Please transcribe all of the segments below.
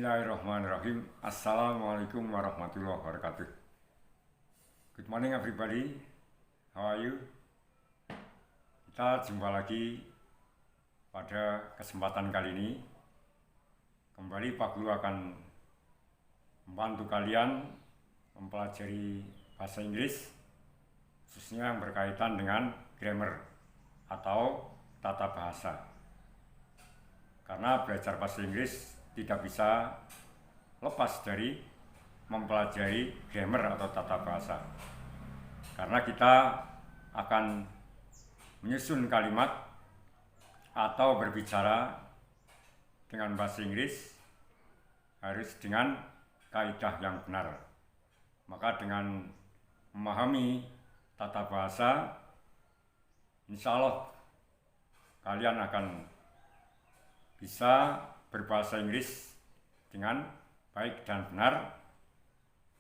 Bismillahirrahmanirrahim. Assalamualaikum warahmatullahi wabarakatuh. Good morning everybody. How are you? Kita jumpa lagi pada kesempatan kali ini. Kembali Pak Guru akan membantu kalian mempelajari bahasa Inggris, khususnya yang berkaitan dengan grammar atau tata bahasa. Karena belajar bahasa Inggris tidak bisa lepas dari mempelajari grammar atau tata bahasa. Karena kita akan menyusun kalimat atau berbicara dengan bahasa Inggris harus dengan kaidah yang benar. Maka dengan memahami tata bahasa, insya Allah kalian akan bisa berbahasa Inggris dengan baik dan benar,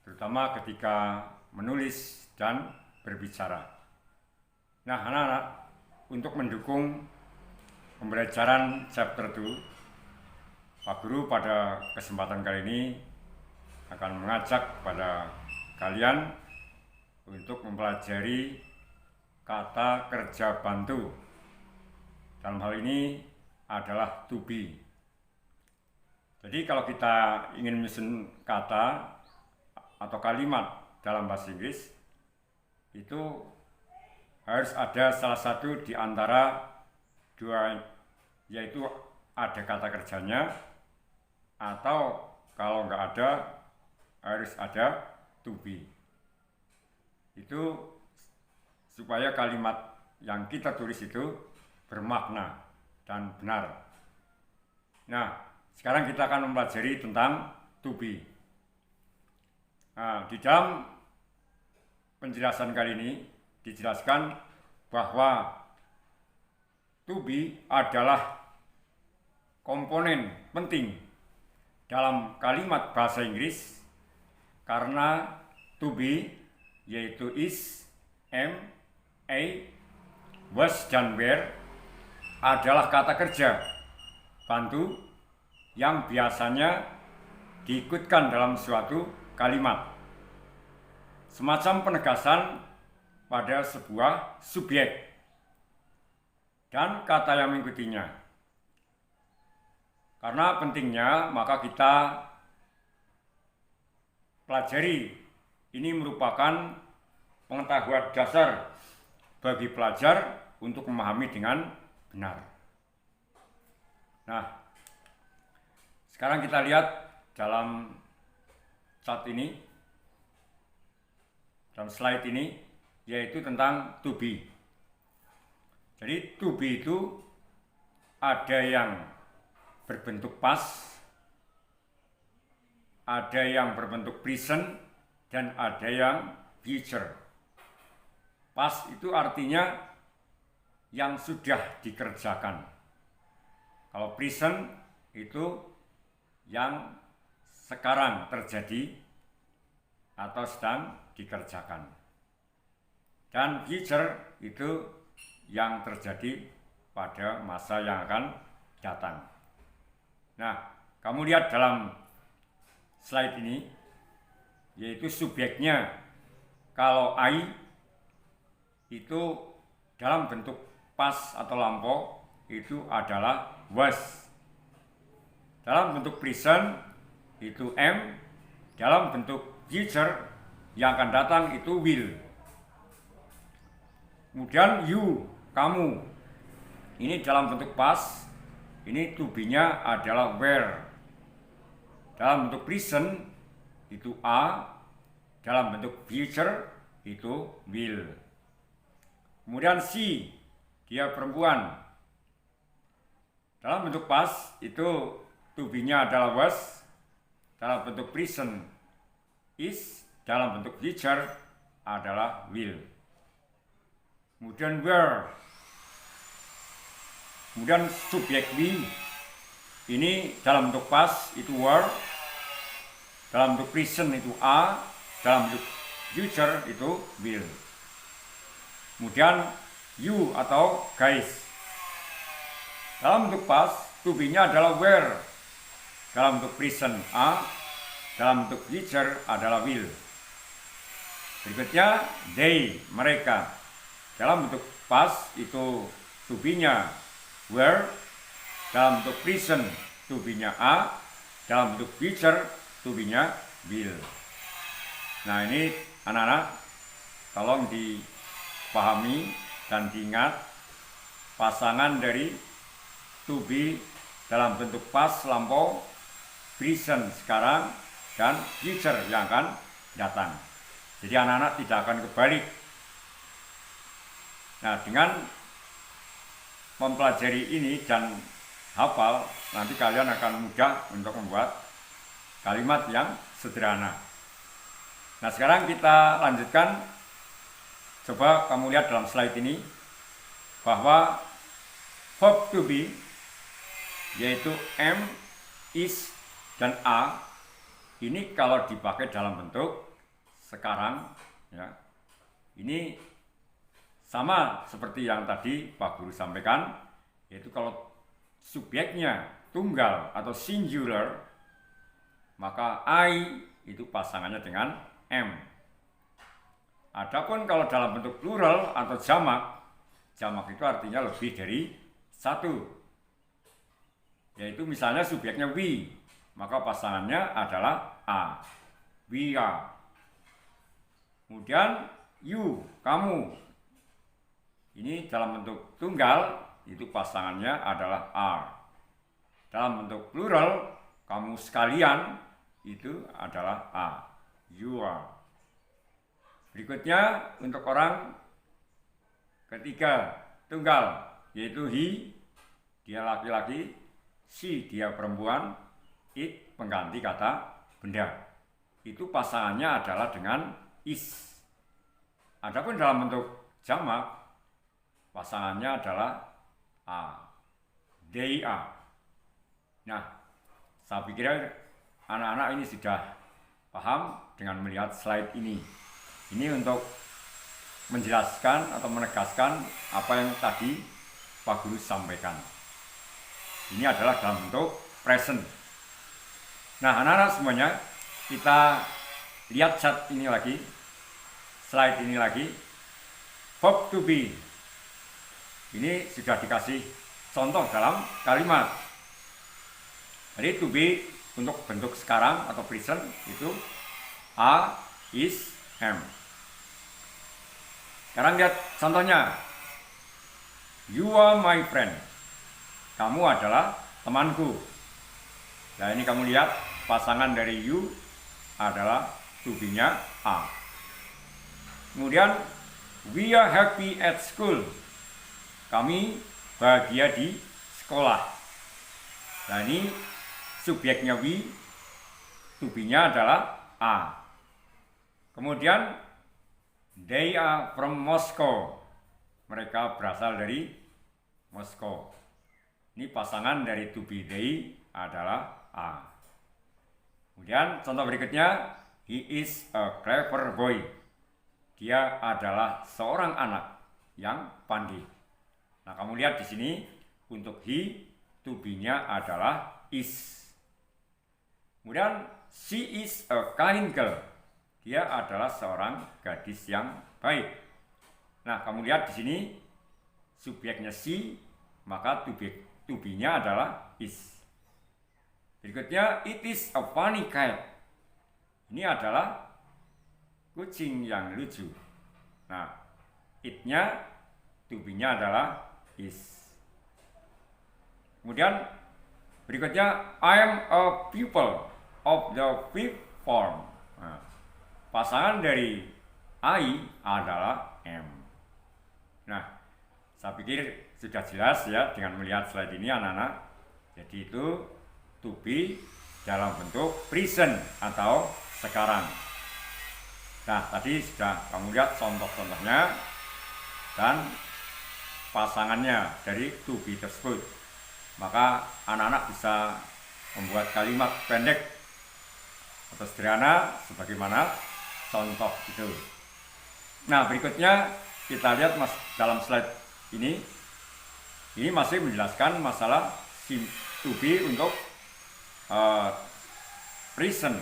terutama ketika menulis dan berbicara. Nah, anak-anak, untuk mendukung pembelajaran chapter 2, Pak Guru pada kesempatan kali ini akan mengajak kepada kalian untuk mempelajari kata kerja bantu. Dalam hal ini adalah to be. Jadi kalau kita ingin menyusun kata atau kalimat dalam bahasa Inggris, itu harus ada salah satu di antara dua, yaitu ada kata kerjanya, atau kalau nggak ada, harus ada to be. Itu supaya kalimat yang kita tulis itu bermakna dan benar. Nah, sekarang kita akan mempelajari tentang to be. Nah, di dalam penjelasan kali ini dijelaskan bahwa to be adalah komponen penting dalam kalimat bahasa Inggris karena to be yaitu is, am, a, was, dan were adalah kata kerja bantu yang biasanya diikutkan dalam suatu kalimat, semacam penegasan pada sebuah subjek dan kata yang mengikutinya. Karena pentingnya, maka kita pelajari. Ini merupakan pengetahuan dasar bagi pelajar untuk memahami dengan benar. Nah, sekarang kita lihat dalam chart ini, dalam slide ini, yaitu tentang to be. Jadi to be itu ada yang berbentuk past, ada yang berbentuk present, dan ada yang future. Past itu artinya yang sudah dikerjakan. Kalau present itu yang sekarang terjadi atau sedang dikerjakan. Dan future itu yang terjadi pada masa yang akan datang. Nah, kamu lihat dalam slide ini, yaitu subjeknya. Kalau I itu dalam bentuk past atau lampau itu adalah was. Dalam bentuk present itu am, dalam bentuk future yang akan datang itu will. Kemudian you, kamu, ini dalam bentuk past, ini to be-nya adalah were. Dalam bentuk present itu are, dalam bentuk future itu will. Kemudian she, dia perempuan. Dalam bentuk past itu to be-nya adalah was, dalam bentuk present is, dalam bentuk future adalah will. Kemudian were. Kemudian subjek we, ini dalam bentuk past itu were, dalam bentuk present itu are, dalam bentuk future itu will. Kemudian you atau guys. Dalam bentuk past to be-nya adalah were. dalam bentuk present A, dalam bentuk future adalah will. Berikutnya they, mereka, dalam bentuk past itu to be-nya were, dalam bentuk present to be-nya A, dalam bentuk future to be-nya will. Nah ini anak-anak tolong dipahami dan diingat pasangan dari to be dalam bentuk past lampau, present sekarang, dan future yang akan datang. Jadi anak-anak tidak akan kebalik. Nah dengan mempelajari ini dan hafal, nanti kalian akan mudah untuk membuat kalimat yang sederhana. Nah sekarang kita lanjutkan. Coba kamu lihat dalam slide ini bahwa verb to be yaitu am, is, dan are ini kalau dipakai dalam bentuk sekarang ya, ini sama seperti yang tadi Pak Guru sampaikan, yaitu kalau subjeknya tunggal atau singular maka I itu pasangannya dengan am. Adapun kalau dalam bentuk plural atau jamak, jamak itu artinya lebih dari satu. Yaitu misalnya subjeknya we, maka pasangannya adalah a. We are. Kemudian you, kamu. Ini dalam bentuk tunggal, itu pasangannya adalah are. Dalam bentuk plural, kamu sekalian, itu adalah a. You are. Berikutnya untuk orang ketiga tunggal yaitu he, dia laki-laki, she, dia perempuan, it pengganti kata benda. Itu pasangannya adalah dengan is. Adapun dalam bentuk jamak pasangannya adalah a. They are. Nah, saya pikir anak-anak ini sudah paham dengan melihat slide ini. Ini untuk menjelaskan atau menegaskan apa yang tadi Pak Guru sampaikan. Ini adalah dalam bentuk present. Nah, anak-anak semuanya, kita lihat chat ini lagi, slide ini lagi. Verb to be. Ini sudah dikasih contoh dalam kalimat. Jadi to be untuk bentuk sekarang atau present itu are, is, am. Sekarang lihat contohnya. You are my friend. Kamu adalah temanku. Nah ini kamu lihat pasangan dari you adalah to be-nya are. Kemudian we are happy at school. Kami bahagia di sekolah. Nah ini subjeknya we, to be-nya adalah are. Kemudian they are from Moscow. Mereka berasal dari Moskow. Ini pasangan dari to be they adalah a. Kemudian contoh berikutnya, he is a clever boy. Dia adalah seorang anak yang pandai. Nah, kamu lihat di sini untuk he, to be-nya adalah is. Kemudian she is a kind girl. Dia adalah seorang gadis yang baik. Nah, kamu lihat di sini subjeknya she, maka to be-nya adalah is. Berikutnya, it is a funny cat. Ini adalah kucing yang lucu. Nah, it-nya, to be-nya adalah is. Kemudian berikutnya, I am a pupil of the fifth form. Nah, pasangan dari I adalah am. Nah, saya pikir sudah jelas ya dengan melihat slide ini anak-anak. Jadi itu to be dalam bentuk present atau sekarang. Nah, tadi sudah kamu lihat contoh-contohnya dan pasangannya dari to be tersebut. Maka anak-anak bisa membuat kalimat pendek atau sederhana sebagaimana contoh itu. Nah, berikutnya kita lihat dalam slide ini masih menjelaskan masalah to be untuk present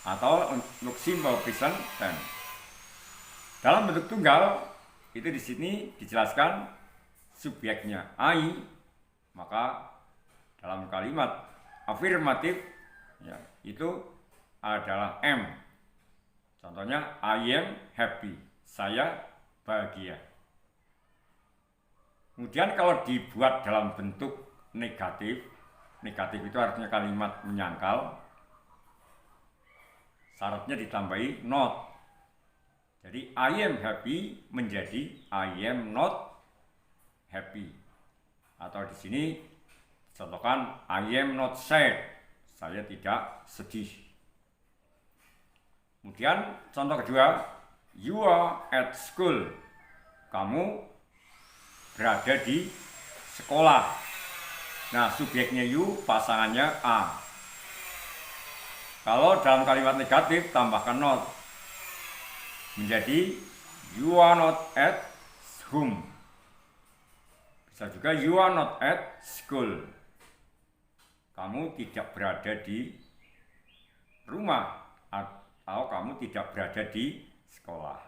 atau untuk simple present tense. Dalam bentuk tunggal itu di sini dijelaskan subjeknya I, maka dalam kalimat afirmatif ya, itu adalah am. Contohnya I am happy, saya bahagia. Kemudian kalau dibuat dalam bentuk negatif, negatif itu artinya kalimat menyangkal, syaratnya ditambahi not. Jadi I am happy menjadi I am not happy. Atau di sini contohkan I am not sad, saya tidak sedih. Kemudian contoh kedua, you are at school, kamu berada di sekolah. Nah, subjeknya you, pasangannya a. Kalau dalam kalimat negatif tambahkan not, menjadi you are not at home. Bisa juga you are not at school, kamu tidak berada di rumah atau kamu tidak berada di sekolah.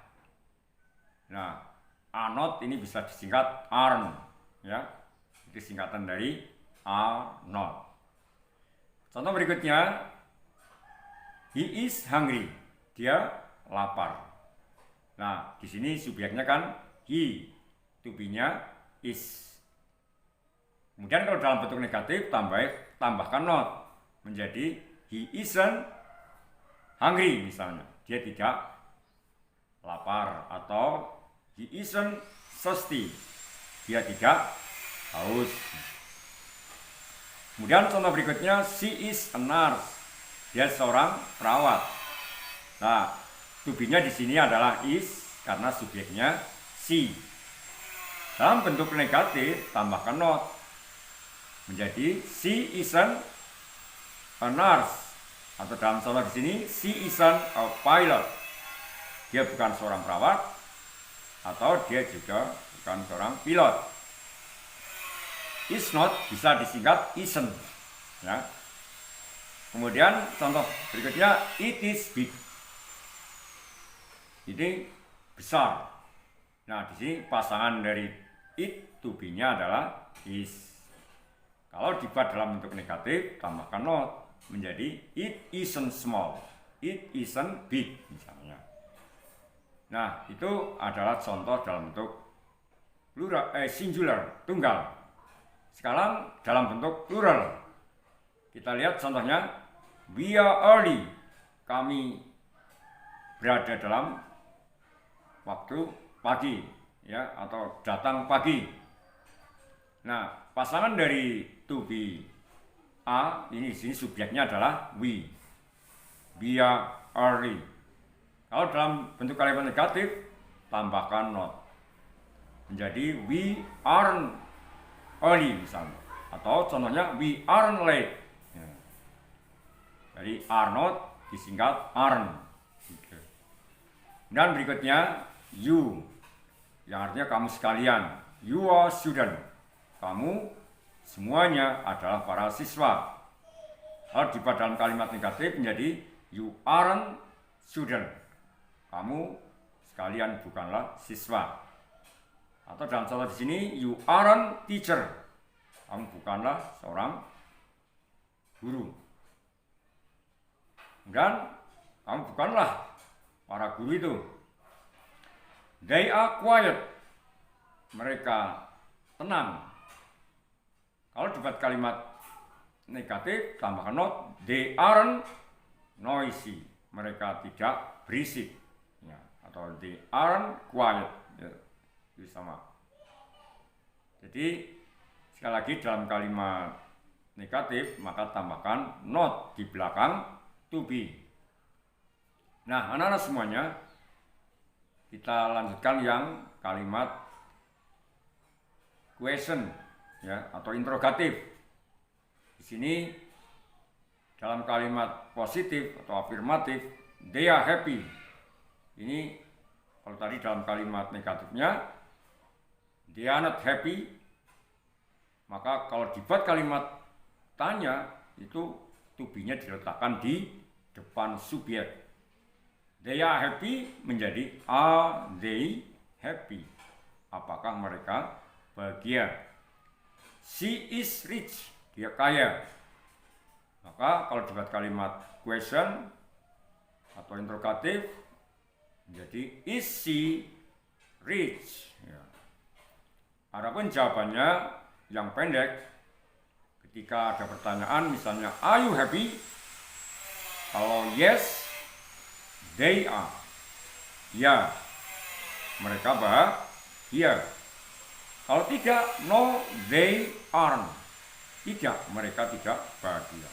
Nah, are not ini bisa disingkat aren't, ya. Itu singkatan dari are not. Contoh berikutnya, he is hungry, dia lapar. Nah, di sini subjeknya kan he, to be-nya is. Kemudian kalau dalam bentuk negatif tambahkan not, menjadi he isn't hungry misalnya, dia tidak lapar, atau he isn't thirsty, dia tidak haus. Kemudian contoh berikutnya, she is a nurse, dia seorang perawat. Nah, to be-nya di sini adalah is karena subjeknya she. Dalam bentuk negatif tambahkan not, menjadi she isn't a nurse, atau dalam contoh di sini she isn't a pilot, dia bukan seorang perawat atau dia juga bukan seorang pilot. Is not bisa disingkat isn't, ya. Kemudian contoh berikutnya, it is big, ini besar. Nah, di sini pasangan dari it to be-nya adalah is. Kalau dibuat dalam bentuk negatif, tambahkan not, menjadi it isn't small, it isn't big misalnya. Nah, itu adalah contoh dalam bentuk singular, tunggal. Sekarang dalam bentuk plural. Kita lihat contohnya, we are early, kami berada dalam waktu pagi, ya, atau datang pagi. Nah, pasangan dari to be a ini di sini subjeknya adalah we are early. Kalau dalam bentuk kalimat negatif tambahkan not, menjadi we aren't early misalnya, atau contohnya we aren't late. Ya. Jadi are not disingkat aren't. Dan berikutnya you, yang artinya kamu sekalian. You are student, kamu semuanya adalah para siswa. Kalau dibuat dalam kalimat negatif menjadi you aren't student, kamu sekalian bukanlah siswa. Atau dalam contoh di sini you aren't teacher, kamu bukanlah seorang guru. Dan kamu bukanlah para guru itu. They are quiet, mereka tenang. Kalau dibuat kalimat negatif tambahkan not, they aren't noisy, mereka tidak berisik, ya. Atau they aren't quiet, ya. Itu sama. Jadi sekali lagi dalam kalimat negatif maka tambahkan not di belakang to be. Nah, anak-anak semuanya, kita lanjutkan yang kalimat question, ya, atau interrogatif. Di sini dalam kalimat positif atau afirmatif, they are happy. Ini kalau tadi dalam kalimat negatifnya they are not happy. Maka kalau dibuat kalimat tanya itu to be-nya diletakkan di depan subjek. They are happy menjadi are they happy? Apakah mereka bahagia? She is rich, dia kaya. Maka kalau dibuat kalimat question atau interrogatif menjadi is she rich? Ya. Adapun jawabannya yang pendek, ketika ada pertanyaan misalnya are you happy? Kalau yes, they are. Ya, mereka bahagia. Kalau tidak, no, they aren't. Tidak, mereka tidak bahagia.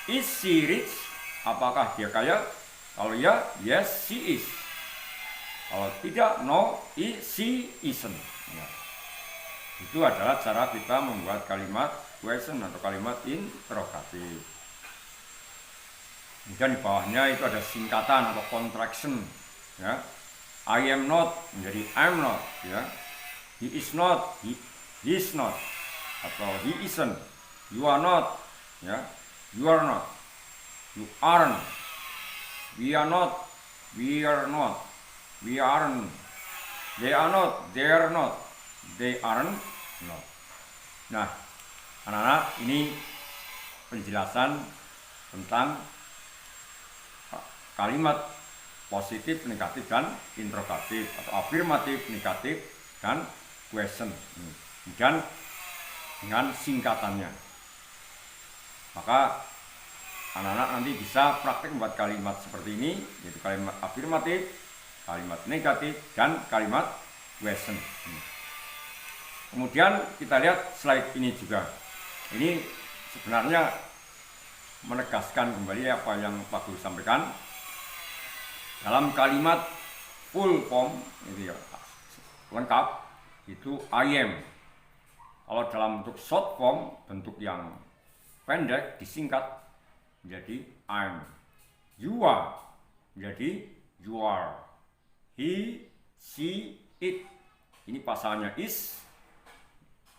Is she rich? Apakah dia kaya? Kalau ya, yes, she is. Kalau tidak, no, she isn't. Ya. Itu adalah cara kita membuat kalimat question atau kalimat interrogatif. Kemudian di bawahnya itu ada singkatan atau contraction. Ya. I am not menjadi I'm not. Ya. He is not, he is not. Atau he isn't. You are not. Ya. You are not. You aren't. We are not. We are not. We aren't. They are not. They are not. They aren't not. Nah, anak-anak, ini penjelasan tentang kalimat positif, negatif, dan interrogatif atau afirmatif, negatif, dan question. Kemudian dengan singkatannya. Maka anak-anak nanti bisa praktek membuat kalimat seperti ini, yaitu kalimat afirmatif, kalimat negatif, dan kalimat question. Kemudian kita lihat slide ini juga. Ini sebenarnya menegaskan kembali apa yang Pak Guru sampaikan. Dalam kalimat full form, itu ya, lengkap, itu I am. Kalau dalam bentuk short form, bentuk yang pendek, disingkat menjadi I'm. You are menjadi you are. He, she, it. Ini pasangannya is.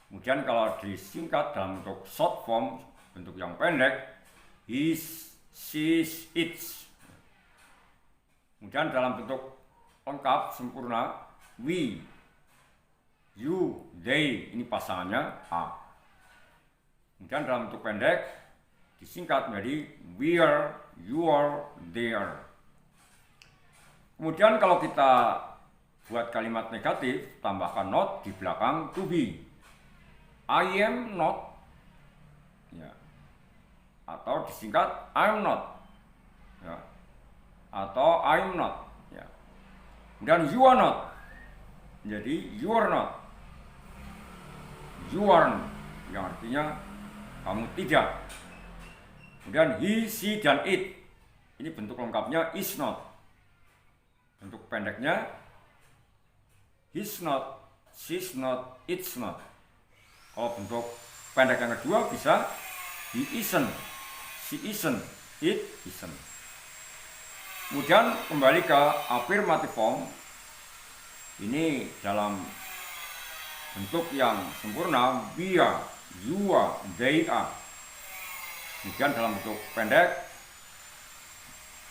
Kemudian kalau disingkat dalam bentuk short form, bentuk yang pendek, his, she's, its. Kemudian dalam bentuk lengkap, sempurna, we, you, they. Ini pasangannya a. Kemudian dalam bentuk pendek, disingkat menjadi we are, you are, they are. Kemudian kalau kita buat kalimat negatif, tambahkan not di belakang to be. I am not, ya. Atau disingkat I'm not, ya. Atau I'm not, ya. Dan you are not, jadi you are not, you aren't, yang artinya kamu tidak. Kemudian he, she, dan it, ini bentuk lengkapnya is not. Bentuk pendeknya he's not, she's not, it's not. Kalau bentuk pendek yang kedua bisa he isn't, she isn't, it isn't. Kemudian kembali ke affirmative form. Ini dalam bentuk yang sempurna, we are, you are, they are. Kemudian dalam bentuk pendek,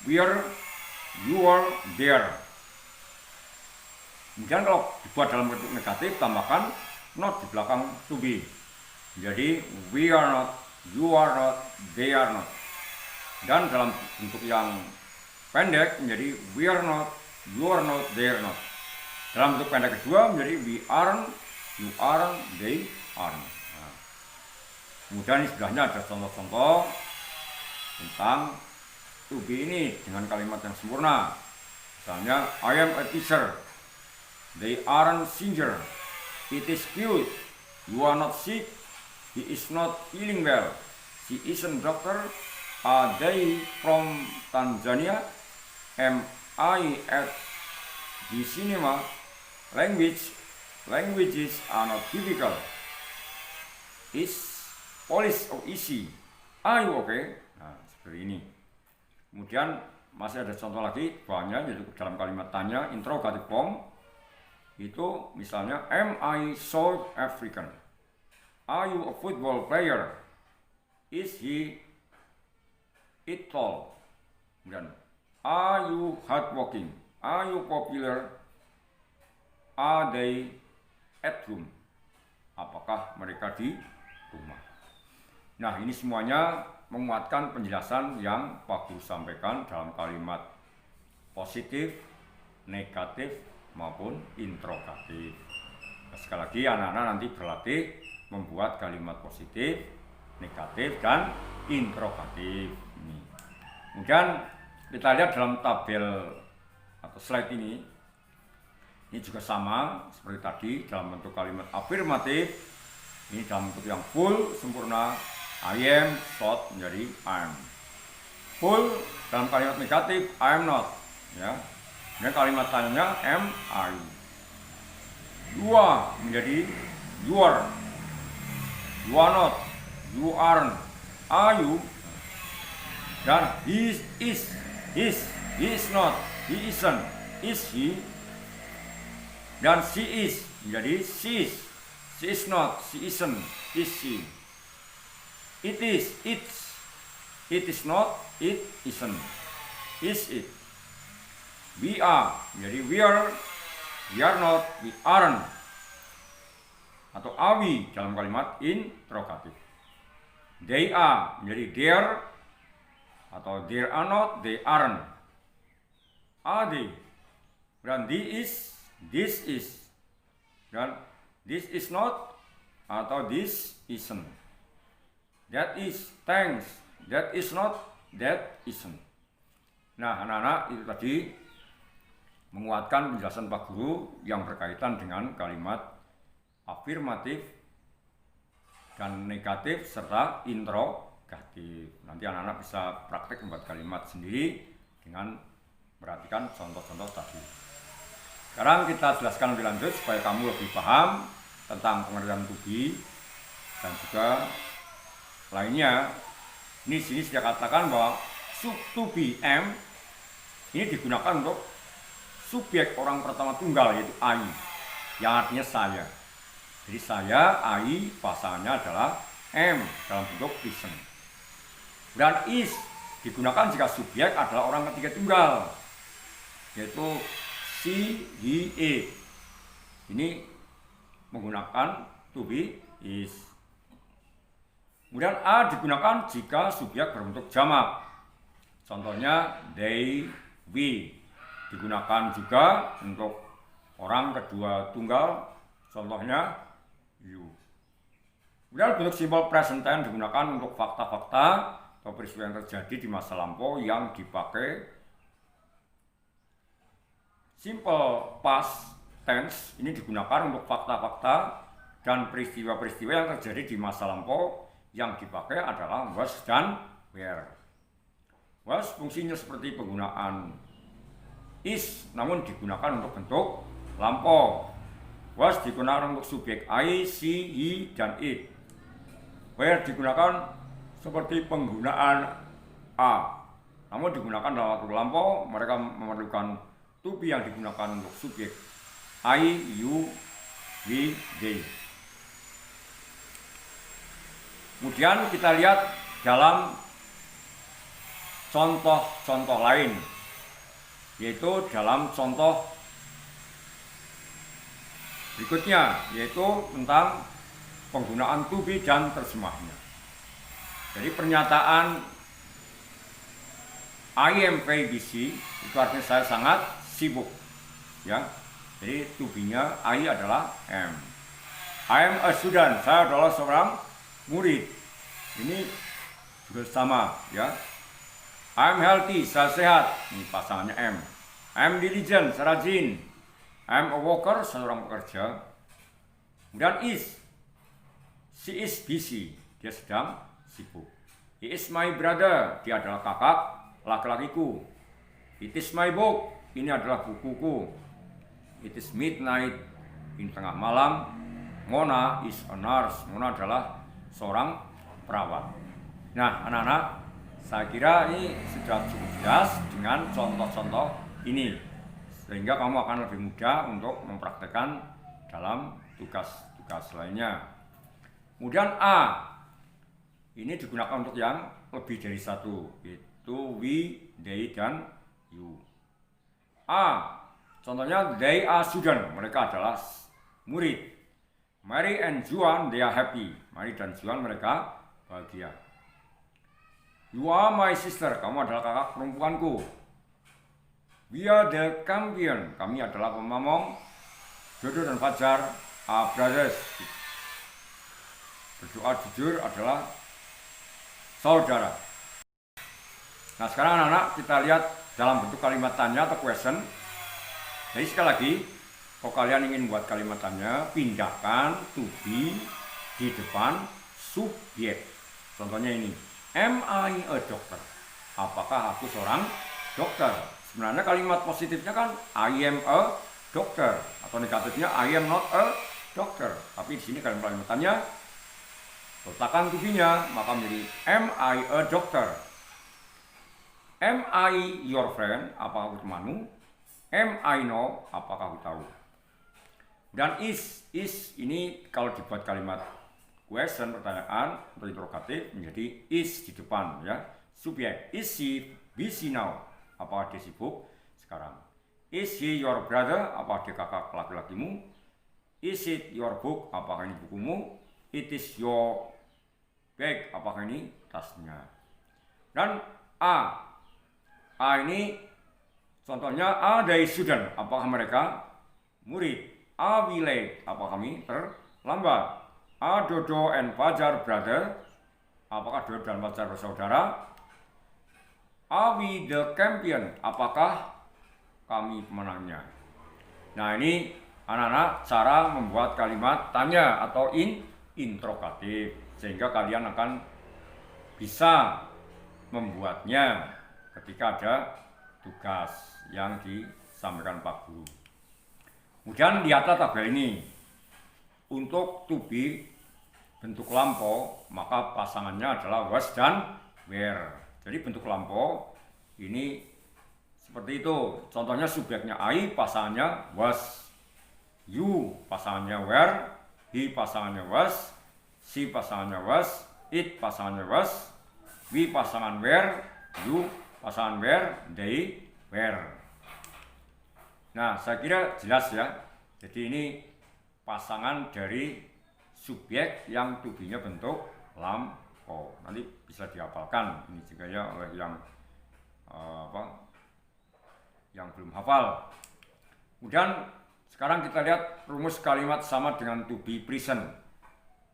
we are, you are, they are. Kemudian kalau dibuat dalam bentuk negatif, tambahkan not di belakang to be. Jadi we are not, you are not, they are not. Dan dalam bentuk yang pendek menjadi we are not, you are not, they are not. Dalam bentuk pendek kedua menjadi we aren't, you aren't, they aren't. Nah. Kemudian di sebelahnya ada contoh-contoh tentang to be ini dengan kalimat yang sempurna. Misalnya I am a teacher, they aren't singer. It is cute. You are not sick. He is not feeling well. She isn't doctor. Are they from Tanzania? Am I at the cinema? Languages are not difficult. Is Polish or easy? Are you okay? Nah, seperti ini. Kemudian masih ada contoh lagi bawahnya, yaitu dalam kalimat tanya interrogative form. Itu misalnya am I South African? Are you a football player? Is he it tall? Kemudian, are you hardworking? Are you popular? Are they at home? Apakah mereka di rumah? Nah, ini semuanya menguatkan penjelasan yang Pak Guru sampaikan dalam kalimat positif, negatif, maupun interrogatif. Nah, sekali lagi anak-anak nanti berlatih membuat kalimat positif, negatif, dan interrogatif. Kemudian kita lihat dalam tabel atau slide ini juga sama seperti tadi dalam bentuk kalimat afirmatif. Ini dalam bentuk yang full, sempurna. I am short menjadi I am. Full dalam kalimat negatif I am not. Ya. Ini kalimat tanyanya am I. You are menjadi you are. You are not. You aren't. Are you? Dan he is. He is not. He isn't. Is he? Dan she is menjadi she is. She is not. She isn't. Is she? It is. It's. It is not. It isn't. Is it? We are menjadi we are. We are not. We aren't. Atau are we dalam kalimat interrogatif. They are menjadi there. Atau they are not. They aren't. Are they? Dan this is, dan this is not, atau this isn't. That is, thanks. That is not, that isn't. Nah, anak-anak, itu tadi menguatkan penjelasan Pak Guru yang berkaitan dengan kalimat afirmatif dan negatif serta interrogatif. Nanti anak-anak bisa praktek membuat kalimat sendiri dengan perhatikan contoh-contoh tadi. Sekarang kita jelaskan lebih lanjut supaya kamu lebih paham tentang pengertian to be dan juga lainnya. Ini sini saya katakan bahwa to be am ini digunakan untuk subjek orang pertama tunggal yaitu I, yang artinya saya. Jadi saya, I, pasangannya adalah am dalam bentuk present. Dan is digunakan jika subjek adalah orang ketiga tunggal yaitu she, he, it. Ini menggunakan to be is. Kemudian a digunakan jika subjek berbentuk jamak. Contohnya they, we. Digunakan juga untuk orang kedua tunggal. Contohnya you. Kemudian bentuk simple present tense digunakan untuk fakta-fakta atau peristiwa yang terjadi di masa lampau yang dipakai. Simple past tense ini digunakan untuk fakta-fakta dan peristiwa-peristiwa yang terjadi di masa lampau yang dipakai adalah was dan were. Was fungsinya seperti penggunaan is namun digunakan untuk bentuk lampau. Was digunakan untuk subjek I, she, he, dan it. Were digunakan seperti penggunaan a namun digunakan dalam waktu lampau. Mereka memerlukan to be yang digunakan untuk subjek I, you, we, they. Kemudian kita lihat dalam contoh-contoh lain, yaitu dalam contoh berikutnya, yaitu tentang penggunaan to be dan terjemahnya. Jadi pernyataan I am very busy itu artinya saya sangat sibuk, ya. Jadi to be-nya I adalah am. I am a student, saya adalah seorang murid. Ini juga sama, ya. I am healthy, saya sehat. Ini pasangannya am. I am diligent, saya rajin. I am a worker, seorang pekerja. Kemudian is, she is busy, dia sedang sibuk. He is my brother, dia adalah kakak laki-lakiku. It is my book, ini adalah bukuku. It is midnight, ini tengah malam. Mona is a nurse, Mona adalah seorang perawat. Nah, anak-anak, saya kira ini sudah cukup jelas dengan contoh-contoh ini, sehingga kamu akan lebih mudah untuk mempraktekkan dalam tugas-tugas lainnya. Kemudian A, ini digunakan untuk yang lebih dari satu, itu we, they, dan you. A, contohnya they are student, mereka adalah murid. Mary and Juan, they are happy. Mary dan Juan, mereka bahagia. You are my sister, kamu adalah kakak perempuanku. We are the champion, kami adalah pemamong. Jodoh dan Fajar are brothers. Berdoa jujur adalah saudara. Nah sekarang anak-anak kita lihat dalam bentuk kalimat tanya atau question. Jadi sekali lagi, kalau kalian ingin buat kalimat tanya, pindahkan to be di depan subjek. Contohnya ini, am I a doctor? Apakah aku seorang dokter? Sebenarnya kalimat positifnya kan I am a doctor, atau negatifnya I am not a doctor. Tapi di sini kalimat tanya, letakkan to be-nya, maka menjadi am I a doctor? Am I your friend? Apakah aku temanmu? Am I know? Apakah aku tahu? Dan is ini kalau dibuat kalimat question, pertanyaan atau interrogatif, menjadi is di depan ya. Subjek, is she busy now? Apakah dia sibuk sekarang? Is he your brother? Apakah dia kakak laki-lakimu? Is it your book? Apakah ini bukumu? It is your bag. Apakah ini tasnya? Dan A ini contohnya are they student? Apakah mereka murid? Are we late? Apakah kami terlambat? Are Dodo and Fajar brother? Apakah Dodo dan Fajar bersaudara? Are we the champion? Apakah kami pemenangnya? Nah ini anak-anak cara membuat kalimat tanya atau interrogatif, sehingga kalian akan bisa membuatnya ketika ada tugas yang disampaikan Pak Guru. Kemudian lihatlah tabel ini. Untuk to be bentuk lampau, maka pasangannya adalah was dan were. Jadi bentuk lampau ini seperti itu. Contohnya subjeknya I, pasangannya was. You, pasangannya were. He, pasangannya was. She, pasangannya was. It, pasangannya was. We, pasangan were. You, pasangan were. They, were. Nah, saya kira jelas ya. Jadi ini pasangan dari subjek yang to be-nya bentuk lampau. Nanti bisa dihafalkan ini juga ya oleh yang belum hafal. Kemudian sekarang kita lihat rumus kalimat sama dengan to be present.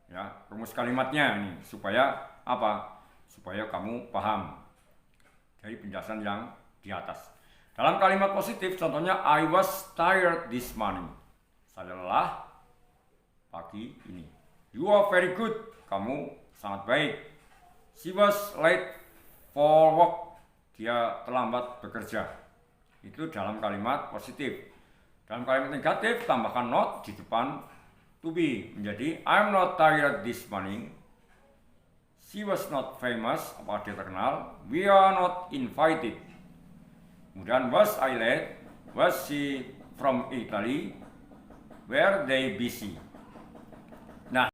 Ya, rumus kalimatnya ini supaya apa? Supaya kamu paham dari penjelasan yang di atas. Dalam kalimat positif, contohnya I was tired this morning. Saya lelah pagi ini. You are very good. Kamu sangat baik. She was late for work. Dia terlambat bekerja. Itu dalam kalimat positif. Dalam kalimat negatif, tambahkan not di depan to be. Menjadi I'm not tired this morning. She was not famous. Apakah dia terkenal? We are not invited. Kemudian was I late? Was she from Italy? Were they busy? Nah,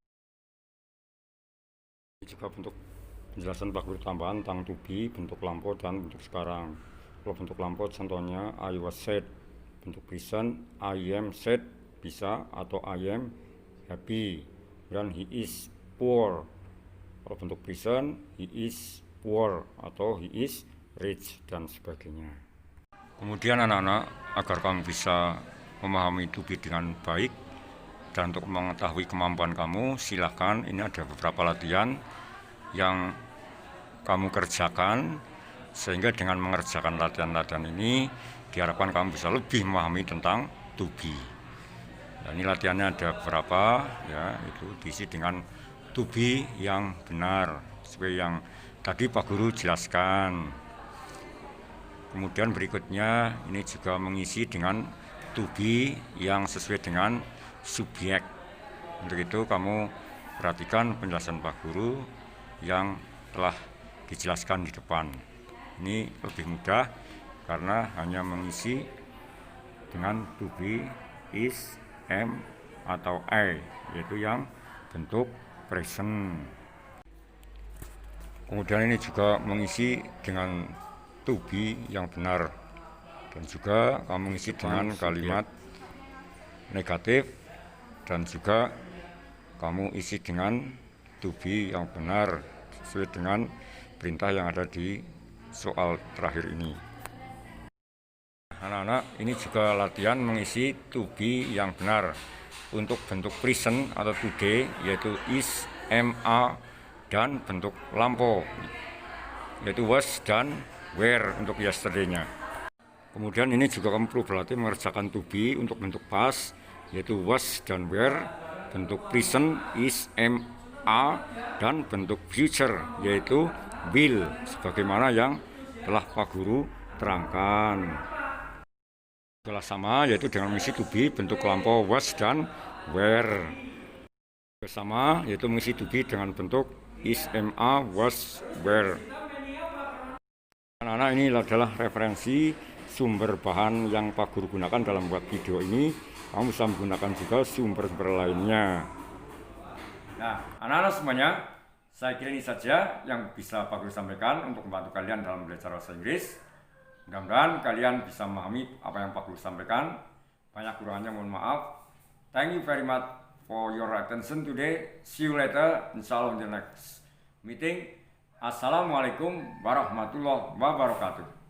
juga bentuk penjelasan Pak Guru tambahan tentang to be, bentuk lampau dan bentuk sekarang. Kalau bentuk lampau contohnya I was sad, bentuk present I am sad bisa, atau I am happy. Dan he is poor. Kalau bentuk present he is poor atau he is rich dan sebagainya. Kemudian anak-anak, agar kamu bisa memahami to be dengan baik dan untuk mengetahui kemampuan kamu, silakan ini ada beberapa latihan yang kamu kerjakan, sehingga dengan mengerjakan latihan-latihan ini diharapkan kamu bisa lebih memahami tentang to be. Dan ini latihannya ada beberapa ya, itu diisi dengan to be yang benar seperti yang tadi Pak Guru jelaskan. Kemudian berikutnya ini juga mengisi dengan to be yang sesuai dengan subjek. Untuk itu kamu perhatikan penjelasan Pak Guru yang telah dijelaskan di depan. Ini lebih mudah karena hanya mengisi dengan to be, is, am, atau I, yaitu yang bentuk present. Kemudian ini juga mengisi dengan to be yang benar, dan juga kamu mengisi dengan kalimat negatif, dan juga kamu isi dengan to be yang benar sesuai dengan perintah yang ada di soal terakhir ini. Anak-anak, ini juga latihan mengisi to be yang benar untuk bentuk present atau today, yaitu is, am, are, dan bentuk lampau, yaitu was dan were untuk yesterday-nya. Kemudian ini juga kamu perlu berlatih mengerjakan to be untuk bentuk past, yaitu was dan were, bentuk present is, am, are, dan bentuk future yaitu will, sebagaimana yang telah Pak Guru terangkan. Itulah sama, yaitu dengan mengisi to be bentuk lampau was dan were. Sama, yaitu mengisi to be dengan bentuk is, am, are, was, were. Anak-anak, ini adalah referensi sumber bahan yang Pak Guru gunakan dalam buat video ini. Kamu bisa menggunakan juga sumber-sumber lainnya. Nah, anak-anak semuanya, saya kira ini saja yang bisa Pak Guru sampaikan untuk membantu kalian dalam belajar bahasa Inggris. Mudah-mudahan kalian bisa memahami apa yang Pak Guru sampaikan. Banyak kurangannya mohon maaf. Thank you very much for your attention today. See you later, inshallah in the next meeting. Assalamualaikum warahmatullahi wabarakatuh.